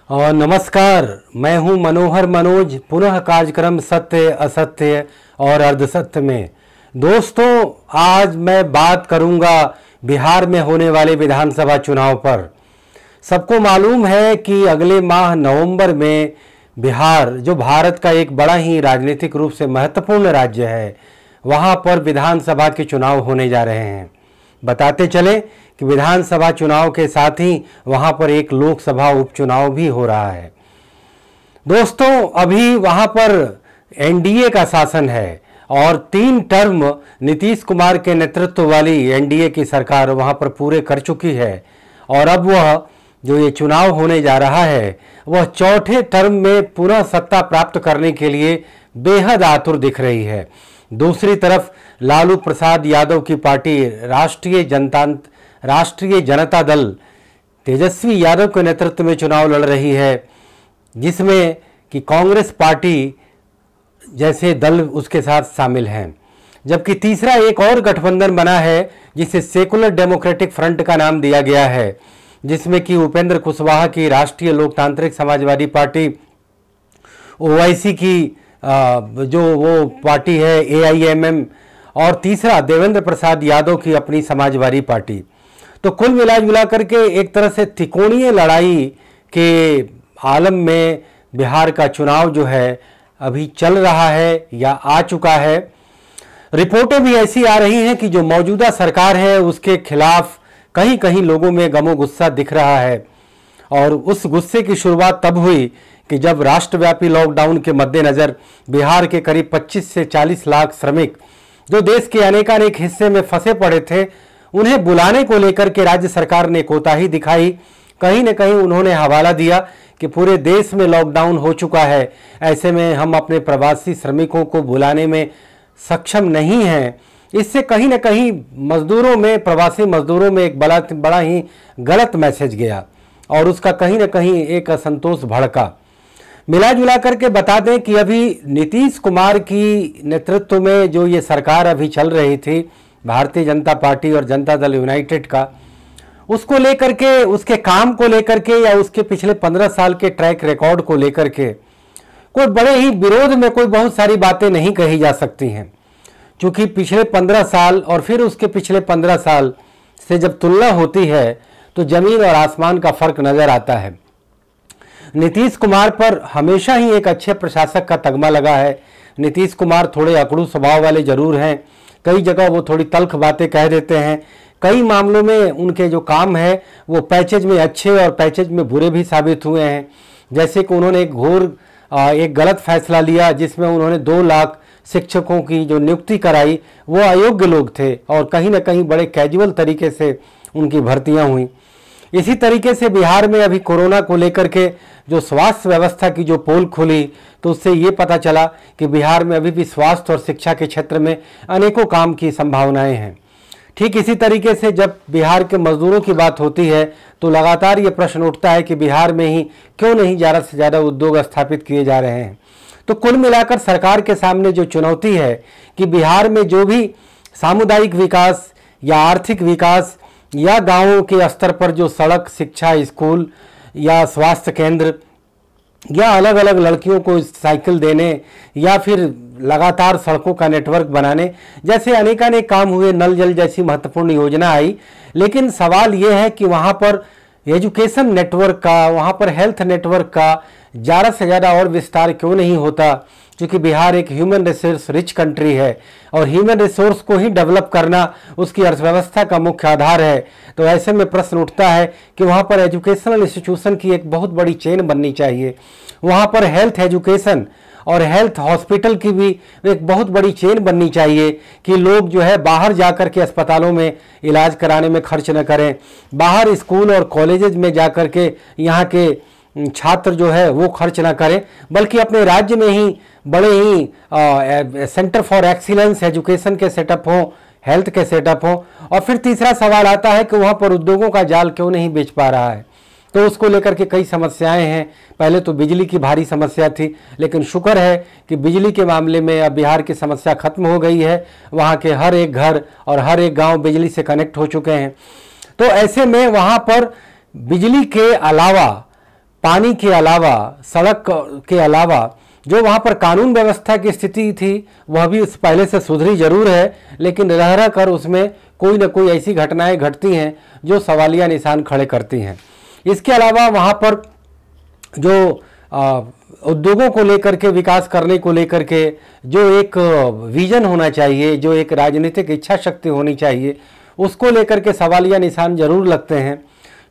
और नमस्कार, मैं हूं मनोहर मनोज, पुनः कार्यक्रम सत्य असत्य और अर्धसत्य में। दोस्तों, आज मैं बात करूंगा बिहार में होने वाले विधानसभा चुनाव पर। सबको मालूम है कि अगले माह नवंबर में बिहार, जो भारत का एक बड़ा ही राजनीतिक रूप से महत्वपूर्ण राज्य है, वहां पर विधानसभा के चुनाव होने जा रहे हैं। बताते चले कि विधानसभा चुनाव के साथ ही वहां पर एक लोकसभा उपचुनाव भी हो रहा है। दोस्तों, अभी वहां पर एनडीए का शासन है और 3 टर्म नीतीश कुमार के नेतृत्व वाली एनडीए की सरकार वहां पर पूरे कर चुकी है और अब वह जो ये चुनाव होने जा रहा है वह चौथे टर्म में पुनः सत्ता प्राप्त करने के लिए बेहद आतुर दिख रही है। दूसरी तरफ लालू प्रसाद यादव की पार्टी राष्ट्रीय जनता दल तेजस्वी यादव के नेतृत्व में चुनाव लड़ रही है, जिसमें कि कांग्रेस पार्टी जैसे दल उसके साथ शामिल हैं। जबकि तीसरा एक और गठबंधन बना है जिसे सेकुलर डेमोक्रेटिक फ्रंट का नाम दिया गया है, जिसमें कि उपेंद्र कुशवाहा की राष्ट्रीय लोकतांत्रिक समाजवादी पार्टी, ओवैसी की जो वो पार्टी है AIMM, और तीसरा देवेंद्र प्रसाद यादव की अपनी समाजवादी पार्टी। तो कुल मिला करके एक तरह से त्रिकोणीय लड़ाई के आलम में बिहार का चुनाव जो है अभी चल रहा है या आ चुका है। रिपोर्टें भी ऐसी आ रही हैं कि जो मौजूदा सरकार है उसके खिलाफ कहीं कहीं लोगों में गमो गुस्सा दिख रहा है और उस गुस्से की शुरुआत तब हुई कि जब राष्ट्रव्यापी लॉकडाउन के मद्देनज़र बिहार के करीब 25 से 40 लाख श्रमिक जो देश के अनेकानेक हिस्से में फंसे पड़े थे, उन्हें बुलाने को लेकर के राज्य सरकार ने कोताही दिखाई। कहीं न कहीं उन्होंने हवाला दिया कि पूरे देश में लॉकडाउन हो चुका है, ऐसे में हम अपने प्रवासी श्रमिकों को बुलाने में सक्षम नहीं हैं। इससे कहीं न कहीं प्रवासी मजदूरों में एक बड़ा ही गलत मैसेज गया और उसका कहीं न कहीं एक असंतोष भड़का। मिला जुला करके बता दें कि अभी नीतीश कुमार की नेतृत्व में जो ये सरकार अभी चल रही थी, भारतीय जनता पार्टी और जनता दल यूनाइटेड का, उसको लेकर के, उसके काम को लेकर के या उसके पिछले 15 साल के ट्रैक रिकॉर्ड को लेकर के कोई बड़े ही विरोध में कोई बहुत सारी बातें नहीं कही जा सकती हैं, क्योंकि पिछले 15 साल और फिर उसके पिछले 15 साल से जब तुलना होती है तो जमीन और आसमान का फर्क नजर आता है। नीतीश कुमार पर हमेशा ही एक अच्छे प्रशासक का तगमा लगा है। नीतीश कुमार थोड़े अकड़ू स्वभाव वाले जरूर हैं, कई जगह वो थोड़ी तल्ख बातें कह देते हैं, कई मामलों में उनके जो काम है वो पैचेज में अच्छे और पैचेज में बुरे भी साबित हुए हैं। जैसे कि उन्होंने एक गलत फैसला लिया जिसमें उन्होंने 2 लाख शिक्षकों की जो नियुक्ति कराई वो अयोग्य लोग थे और कहीं ना कहीं बड़े कैजुअल तरीके से उनकी भर्तियां हुई। इसी तरीके से बिहार में अभी कोरोना को लेकर के जो स्वास्थ्य व्यवस्था की जो पोल खुली तो उससे ये पता चला कि बिहार में अभी भी स्वास्थ्य और शिक्षा के क्षेत्र में अनेकों काम की संभावनाएं हैं। ठीक इसी तरीके से जब बिहार के मजदूरों की बात होती है तो लगातार ये प्रश्न उठता है कि बिहार में ही क्यों नहीं ज़्यादा से ज़्यादा उद्योग स्थापित किए जा रहे हैं। तो कुल मिलाकर सरकार के सामने जो चुनौती है कि बिहार में जो भी सामुदायिक विकास या आर्थिक विकास या गांवों के स्तर पर जो सड़क, शिक्षा, स्कूल या स्वास्थ्य केंद्र या अलग अलग लड़कियों को साइकिल देने या फिर लगातार सड़कों का नेटवर्क बनाने जैसे अनेकानेक काम हुए, नल जल जैसी महत्वपूर्ण योजना आई। लेकिन सवाल ये है कि वहाँ पर एजुकेशन नेटवर्क का, वहाँ पर हेल्थ नेटवर्क का ज़्यादा से ज़्यादा और विस्तार क्यों नहीं होता, क्योंकि बिहार एक ह्यूमन रिसोर्स रिच कंट्री है और ह्यूमन रिसोर्स को ही डेवलप करना उसकी अर्थव्यवस्था का मुख्य आधार है। तो ऐसे में प्रश्न उठता है कि वहाँ पर एजुकेशनल इंस्टीट्यूशन की एक बहुत बड़ी चेन बननी चाहिए, वहाँ पर हेल्थ एजुकेशन और हेल्थ हॉस्पिटल की भी एक बहुत बड़ी चेन बननी चाहिए कि लोग जो है बाहर जाकर के अस्पतालों में इलाज कराने में खर्च न करें, बाहर स्कूल और कॉलेजेस में जाकर के यहाँ के छात्र जो है वो खर्च ना करें, बल्कि अपने राज्य में ही बड़े ही सेंटर फॉर एक्सीलेंस एजुकेशन के सेटअप हों, हेल्थ के सेटअप हों। और फिर तीसरा सवाल आता है कि वहाँ पर उद्योगों का जाल क्यों नहीं बेच पा रहा है, तो उसको लेकर के कई समस्याएं हैं। पहले तो बिजली की भारी समस्या थी, लेकिन शुक्र है कि बिजली के मामले में अब बिहार की समस्या खत्म हो गई है। वहाँ के हर एक घर और हर एक गांव बिजली से कनेक्ट हो चुके हैं। तो ऐसे में वहाँ पर बिजली के अलावा, पानी के अलावा, सड़क के अलावा जो वहाँ पर कानून व्यवस्था की स्थिति थी वह भी पहले से सुधरी जरूर है, लेकिन रह रह कर उसमें कोई न कोई ऐसी घटनाएं घटती हैं जो सवालिया निशान खड़े करती हैं। इसके अलावा वहाँ पर जो उद्योगों को लेकर के, विकास करने को लेकर के जो एक विजन होना चाहिए, जो एक राजनीतिक इच्छा शक्ति होनी चाहिए, उसको लेकर के सवालिया निशान जरूर लगते हैं।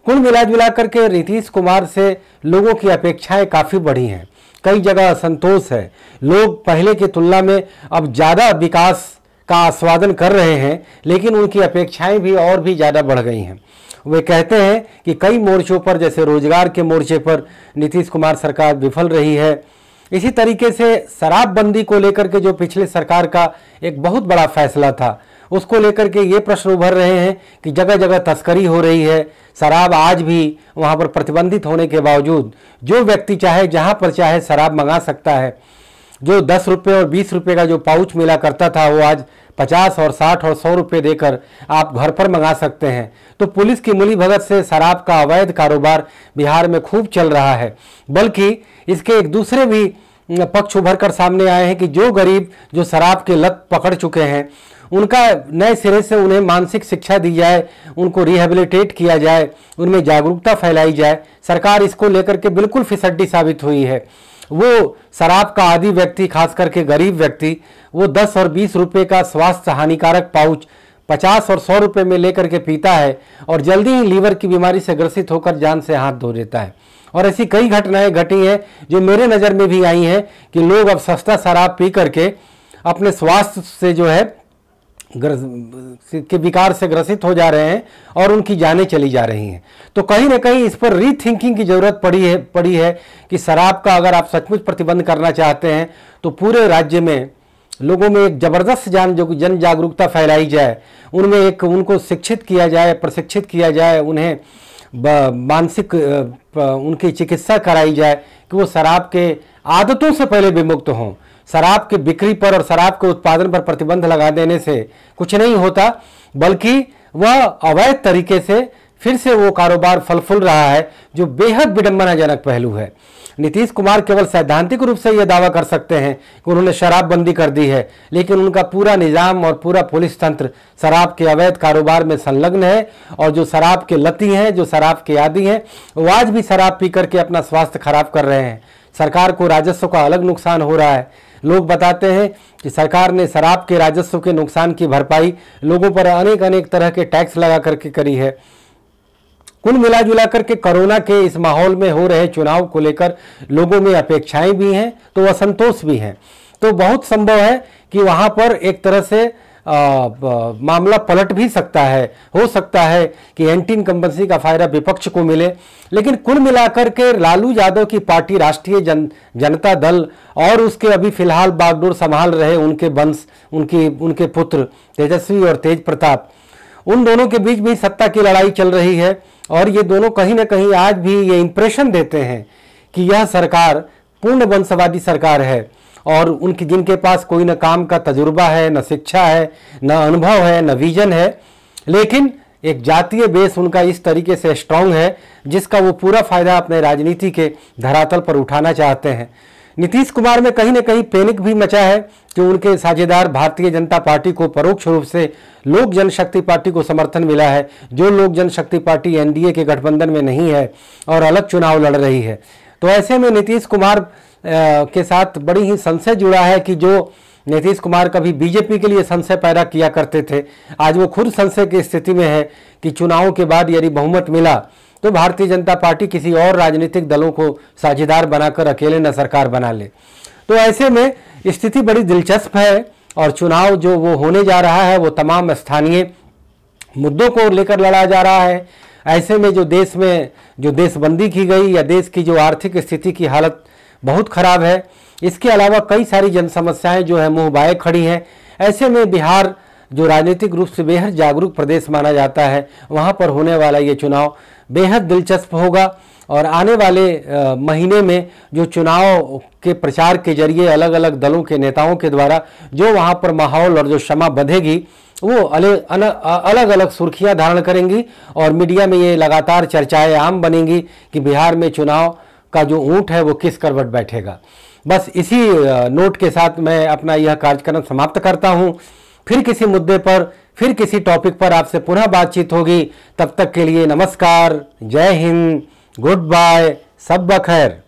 कुल मिला करके नीतीश कुमार से लोगों की अपेक्षाएं काफ़ी बढ़ी हैं, कई जगह असंतोष है। लोग पहले की तुलना में अब ज़्यादा विकास का आस्वादन कर रहे हैं, लेकिन उनकी अपेक्षाएं भी और भी ज़्यादा बढ़ गई हैं। वे कहते हैं कि कई मोर्चों पर, जैसे रोजगार के मोर्चे पर नीतीश कुमार सरकार विफल रही है। इसी तरीके से शराबबंदी को लेकर के जो पिछले सरकार का एक बहुत बड़ा फैसला था, उसको लेकर के ये प्रश्न उभर रहे हैं कि जगह जगह तस्करी हो रही है। शराब आज भी वहाँ पर प्रतिबंधित होने के बावजूद जो व्यक्ति चाहे जहाँ पर चाहे शराब मंगा सकता है। जो 10 रुपये और 20 रुपये का जो पाउच मिला करता था, वो आज 50 और 60 और 100 रुपये देकर आप घर पर मंगा सकते हैं। तो पुलिस की मिलीभगत से शराब का अवैध कारोबार बिहार में खूब चल रहा है। बल्कि इसके एक दूसरे भी पक्ष उभर कर सामने आए हैं कि जो गरीब जो शराब के लत पकड़ चुके हैं, उनका नए सिरे से उन्हें मानसिक शिक्षा दी जाए, उनको रिहेबिलिटेट किया जाए, उनमें जागरूकता फैलाई जाए। सरकार इसको लेकर के बिल्कुल फिसड्डी साबित हुई है। वो शराब का आदी व्यक्ति, खास करके गरीब व्यक्ति, वो 10 और 20 रुपये का स्वास्थ्य हानिकारक पाउच 50 और 100 रुपये में लेकर के पीता है और जल्दी ही लीवर की बीमारी से ग्रसित होकर जान से हाथ धो देता है। और ऐसी कई घटनाएं घटी हैं जो मेरे नज़र में भी आई हैं कि लोग अब सस्ता शराब पी करके अपने स्वास्थ्य से जो है के विकार से ग्रसित हो जा रहे हैं और उनकी जानें चली जा रही हैं। तो कहीं ना कहीं इस पर रीथिंकिंग की जरूरत पड़ी है कि शराब का अगर आप सचमुच प्रतिबंध करना चाहते हैं तो पूरे राज्य में लोगों में एक ज़बरदस्त जन जागरूकता फैलाई जाए, उनमें उनको शिक्षित किया जाए, प्रशिक्षित किया जाए, उन्हें मानसिक उनकी चिकित्सा कराई जाए कि वो शराब के आदतों से पहले विमुक्त हों। शराब के बिक्री पर और शराब के उत्पादन पर प्रतिबंध लगा देने से कुछ नहीं होता, बल्कि वह अवैध तरीके से फिर से वो कारोबार फल फूल रहा है, जो बेहद विडंबनाजनक पहलू है। नीतीश कुमार केवल सैद्धांतिक रूप से यह दावा कर सकते हैं कि उन्होंने शराबबंदी कर दी है, लेकिन उनका पूरा निजाम और पूरा पुलिस तंत्र शराब के अवैध कारोबार में संलग्न है। और जो शराब के लती हैं, जो शराब के आदी हैं, वो आज भी शराब पी करके अपना स्वास्थ्य खराब कर रहे हैं। सरकार को राजस्व का अलग नुकसान हो रहा है। लोग बताते हैं कि सरकार ने शराब के राजस्व के नुकसान की भरपाई लोगों पर अनेक तरह के टैक्स लगा करके करी है। कुल मिला करके कोरोना के इस माहौल में हो रहे चुनाव को लेकर लोगों में अपेक्षाएं भी हैं तो असंतोष भी हैं। तो बहुत संभव है कि वहां पर एक तरह से मामला पलट भी सकता है। हो सकता है कि एंटी इनकम्बेंसी का फायदा विपक्ष को मिले, लेकिन कुल मिलाकर के लालू यादव की पार्टी राष्ट्रीय जनता दल और उसके अभी फिलहाल बागडोर संभाल रहे उनके वंश, उनके पुत्र तेजस्वी और तेज प्रताप, उन दोनों के बीच भी सत्ता की लड़ाई चल रही है। और ये दोनों कहीं ना कहीं आज भी ये इंप्रेशन देते हैं कि यह सरकार पूर्ण वंशवादी सरकार है और उनकी जिनके पास कोई न काम का तजुर्बा है, न शिक्षा है, न अनुभव है, न विजन है, लेकिन एक जातीय बेस उनका इस तरीके से स्ट्रांग है जिसका वो पूरा फायदा अपने राजनीति के धरातल पर उठाना चाहते हैं। नीतीश कुमार में कहीं ना कहीं पैनिक भी मचा है कि उनके साझेदार भारतीय जनता पार्टी को परोक्ष रूप से लोक जनशक्ति पार्टी को समर्थन मिला है, जो लोक जनशक्ति पार्टी एनडीए के गठबंधन में नहीं है और अलग चुनाव लड़ रही है। तो ऐसे में नीतीश कुमार के साथ बड़ी ही संशय जुड़ा है कि जो नीतीश कुमार कभी बीजेपी के लिए संशय पैदा किया करते थे, आज वो खुद संशय की स्थिति में है कि चुनावों के बाद यदि बहुमत मिला तो भारतीय जनता पार्टी किसी और राजनीतिक दलों को साझेदार बनाकर अकेले न सरकार बना ले। तो ऐसे में स्थिति बड़ी दिलचस्प है और चुनाव जो वो होने जा रहा है वो तमाम स्थानीय मुद्दों को लेकर लड़ा जा रहा है। ऐसे में जो देश में जो देशबंदी की गई या देश की जो आर्थिक स्थिति की हालत बहुत खराब है, इसके अलावा कई सारी जन समस्याएं जो है मुँह बाए खड़ी हैं। ऐसे में बिहार जो राजनीतिक रूप से बेहद जागरूक प्रदेश माना जाता है, वहाँ पर होने वाला ये चुनाव बेहद दिलचस्प होगा। और आने वाले महीने में जो चुनाव के प्रचार के जरिए अलग अलग दलों के नेताओं के द्वारा जो वहाँ पर माहौल और जो शमा बंधेगी, वो अलग अलग सुर्खियां धारण करेंगी और मीडिया में ये लगातार चर्चाएं आम बनेंगी कि बिहार में चुनाव का जो ऊंट है वो किस करवट बैठेगा। बस इसी नोट के साथ मैं अपना यह कार्यक्रम समाप्त करता हूं। फिर किसी मुद्दे पर, फिर किसी टॉपिक पर आपसे पुनः बातचीत होगी। तब तक के लिए नमस्कार, जय हिंद, गुड बाय, सब बखैर।